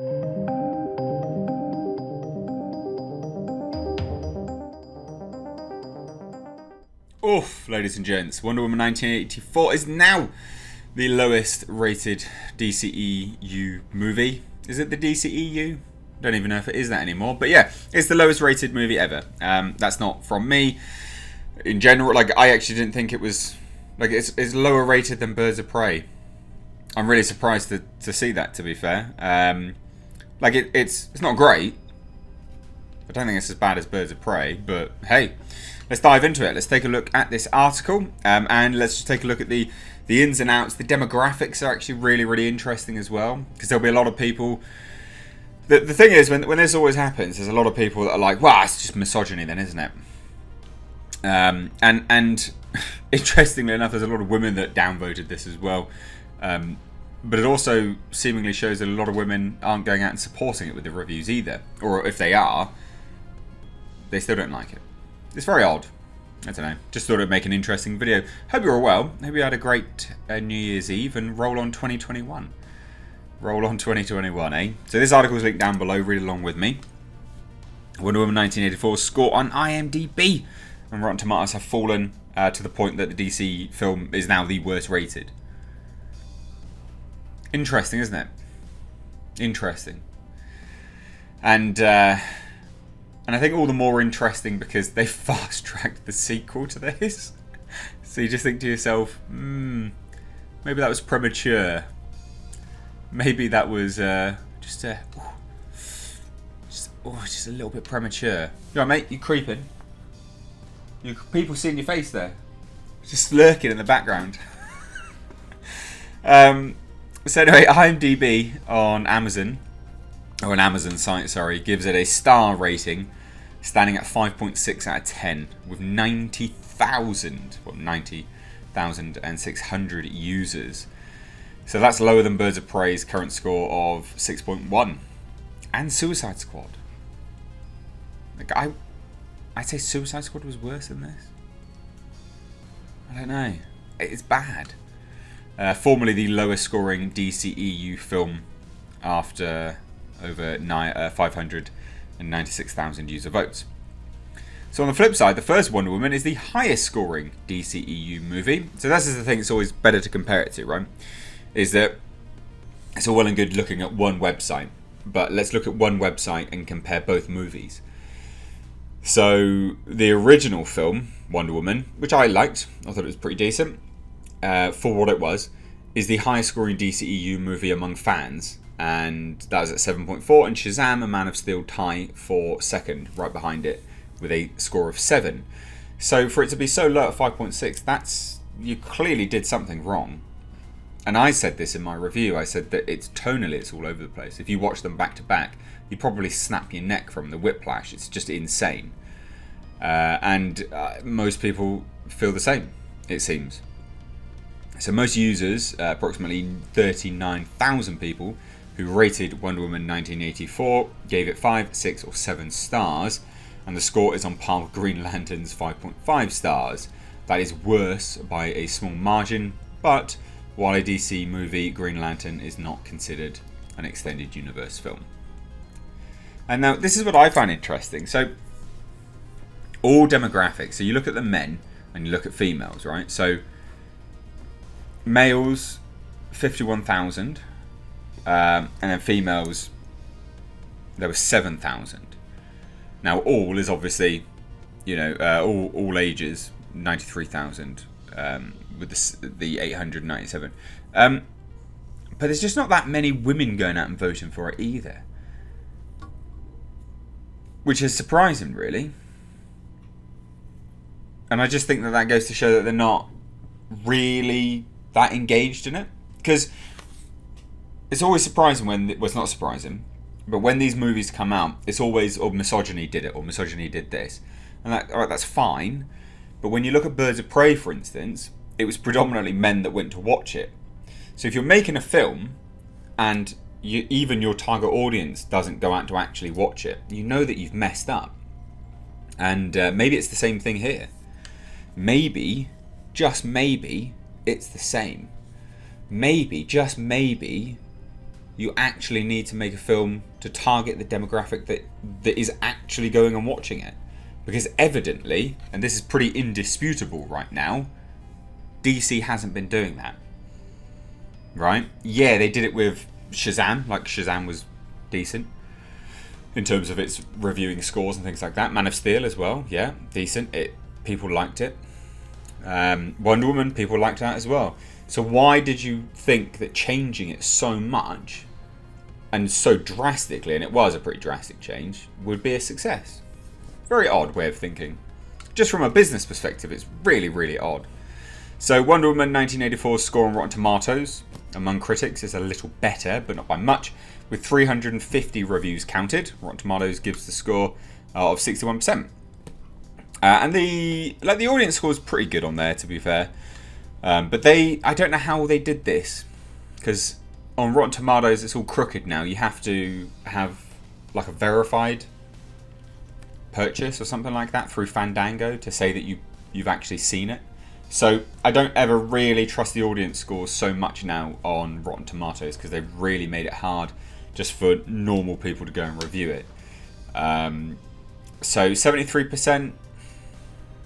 Oof, ladies and gents, Wonder Woman 1984 is now the lowest rated DCEU movie. Is it the DCEU? Don't even know if it is that anymore. But yeah, it's the lowest rated movie ever. That's not from me. In general, like, I actually didn't think it was... Like, it's lower rated than Birds of Prey. I'm really surprised to see that, to be fair. Like, it's not great. I don't think it's as bad as Birds of Prey, but hey, let's dive into it. Let's take a look at this article, and let's just take a look at the ins and outs. The demographics are actually really, really interesting as well, because there'll be a lot of people... The thing is, when this always happens, there's a lot of people that are like, well, it's just misogyny then, isn't it? And interestingly enough, there's a lot of women that downvoted this as well. But it also seemingly shows that a lot of women aren't going out and supporting it with the reviews either. Or if they are, they still don't like it. It's very odd. I don't know. Just thought it'd make an interesting video. Hope you're all well. Hope you had a great New Year's Eve, and roll on 2021. Roll on 2021, eh? So this article is linked down below. Read along with me. Wonder Woman 1984 score on IMDb and Rotten Tomatoes have fallen to the point that the DC film is now the worst rated. Interesting, isn't it? Interesting. And I think all the more interesting because they fast-tracked the sequel to this. So you just think to yourself, maybe that was premature. Maybe that was just a little bit premature. You know, mate, you creeping. You people seeing your face there, just lurking in the background. So anyway, IMDb on Amazon, or an Amazon site, sorry, gives it a star rating, standing at 5.6 out of 10, with 90,600 users. So that's lower than Birds of Prey's current score of 6.1, and Suicide Squad. Like I'd say Suicide Squad was worse than this. I don't know. It's bad. Formerly the lowest scoring DCEU film after over 596,000 user votes. So on the flip side, the first Wonder Woman is the highest scoring DCEU movie. So that's the thing, it's always better to compare it to, right? Is that it's all well and good looking at one website, but let's look at one website and compare both movies. So the original film, Wonder Woman, which I liked, I thought it was pretty decent, for what it was, is the highest scoring DCEU movie among fans, and that was at 7.4, and Shazam! A Man of Steel tie for second, right behind it, with a score of 7. So for it to be so low at 5.6, that's, you clearly did something wrong. And I said this in my review, I said that it's tonally, it's all over the place. If you watch them back to back, you probably snap your neck from the whiplash. It's just insane. And most people feel the same, it seems. So most users, approximately 39,000 people, who rated Wonder Woman 1984, gave it 5, 6 or 7 stars, and the score is on par with Green Lantern's 5.5 stars. That is worse by a small margin, but while a DC movie, Green Lantern is not considered an extended universe film. And now, this is what I find interesting. So, all demographics. So you look at the men, and you look at females, right? So, males, 51,000. And then females, there was 7,000. Now, all is obviously, you know, all ages, 93,000. With the 897. But there's just not that many women going out and voting for it either. Which is surprising, really. And I just think that goes to show that they're not really that engaged in it. Because it's always surprising when... Well, it's not surprising. But when these movies come out, it's always, oh, misogyny did it, or misogyny did this. And that, all right, that's fine. But when you look at Birds of Prey, for instance, it was predominantly men that went to watch it. So if you're making a film and even your target audience doesn't go out to actually watch it, you know that you've messed up. And maybe it's the same thing here. Maybe, just maybe, it's the same. Maybe, just maybe, You actually need to make a film to target the demographic that is actually going and watching it. Because evidently, and this is pretty indisputable right now, DC hasn't been doing that. Right? Yeah, they did it with Shazam. Like, Shazam was decent in terms of its reviewing scores and things like that. Man of Steel as well. Yeah, decent. People liked it. Wonder Woman, people liked that as well. So why did you think that changing it so much and so drastically, and it was a pretty drastic change, would be a success? Very odd way of thinking. Just from a business perspective, it's really, really odd. So Wonder Woman 1984's score on Rotten Tomatoes among critics is a little better, but not by much, with 350 reviews counted. Rotten Tomatoes gives the score of 61%. And the audience score is pretty good on there, to be fair. But I don't know how they did this, because on Rotten Tomatoes it's all crooked now. You have to have like a verified purchase or something like that through Fandango to say that you've actually seen it. So I don't ever really trust the audience scores so much now on Rotten Tomatoes, because they've really made it hard just for normal people to go and review it. So 73%.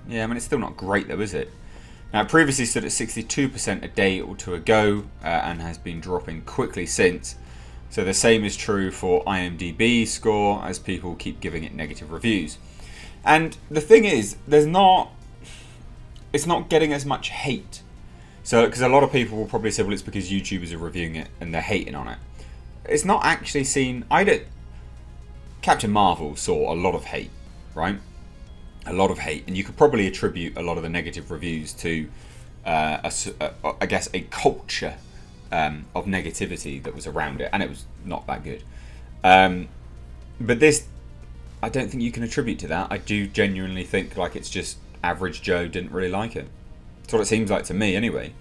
Yeah, I mean, it's still not great though, is it? Now, it previously stood at 62% a day or two ago, and has been dropping quickly since. So the same is true for IMDb score, as people keep giving it negative reviews. And the thing is, it's not getting as much hate. So, because a lot of people will probably say, well, it's because YouTubers are reviewing it and they're hating on it. It's not actually seen. Captain Marvel saw a lot of hate, right? A lot of hate, and you could probably attribute a lot of the negative reviews to, I guess, a culture of negativity that was around it, and it was not that good. But this, I don't think you can attribute to that. I do genuinely think like it's just average Joe didn't really like it. That's what it seems like to me, anyway.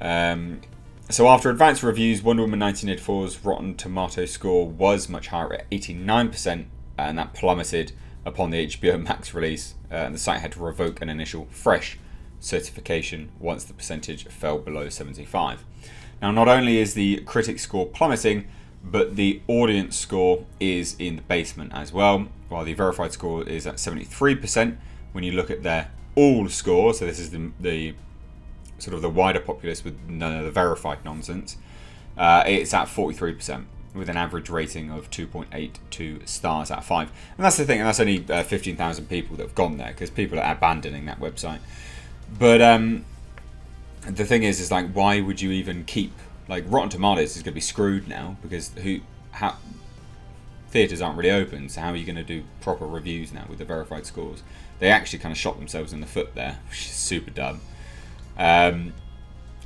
So after advanced reviews, Wonder Woman 1984's Rotten Tomatoes score was much higher at 89%, and that plummeted upon the HBO Max release, and the site had to revoke an initial fresh certification once the percentage fell below 75. Now, not only is the critic score plummeting, but the audience score is in the basement as well, while the verified score is at 73%. When you look at their all score, so this is the sort of the wider populace with none of the verified nonsense, it's at 43%. With an average rating of 2.82 stars out of 5. And that's the thing, and that's only 15,000 people that have gone there, because people are abandoning that website. But the thing is like, why would you even keep, like, Rotten Tomatoes is going to be screwed now, because theatres aren't really open, so how are you going to do proper reviews now with the verified scores? They actually kind of shot themselves in the foot there, which is super dumb.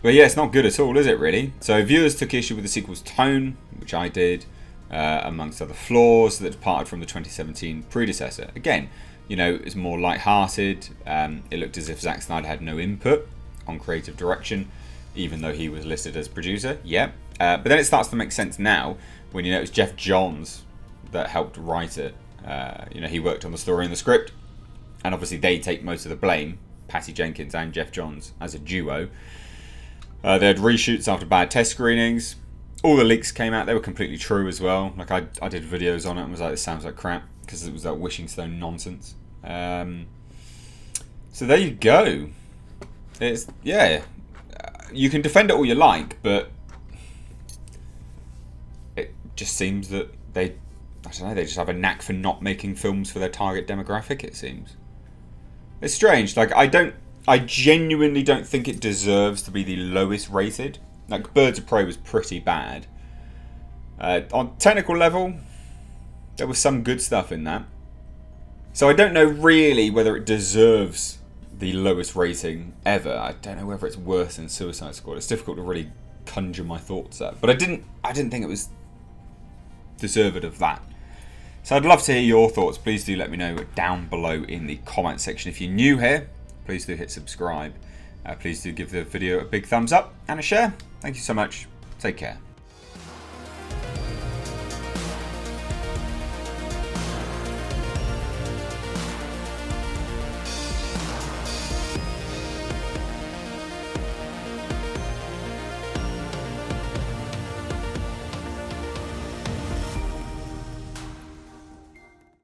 But yeah, it's not good at all, is it, really? So viewers took issue with the sequel's tone, which I did, amongst other flaws that departed from the 2017 predecessor. Again, you know, it's more light-hearted. It looked as if Zack Snyder had no input on creative direction, even though he was listed as producer. Yeah. But then it starts to make sense now, when you know it's Jeff Johns that helped write it. You know, he worked on the story and the script, and obviously they take most of the blame, Patty Jenkins and Jeff Johns, as a duo. They had reshoots after bad test screenings. All the leaks came out. They were completely true as well. Like, I did videos on it and was like, this sounds like crap, because it was that Wishing Stone nonsense. So there you go. It's, yeah, you can defend it all you like, but it just seems that they just have a knack for not making films for their target demographic, it seems. It's strange. Like, I genuinely don't think it deserves to be the lowest rated. Like, Birds of Prey was pretty bad. On technical level, there was some good stuff in that. So I don't know really whether it deserves the lowest rating ever. I don't know whether it's worse than Suicide Squad. It's difficult to really conjure my thoughts up. But I didn't think it was deserved of that. So I'd love to hear your thoughts. Please do let me know down below in the comment section. If you're new here, please do hit subscribe. Please do give the video a big thumbs up and a share. Thank you so much. Take care.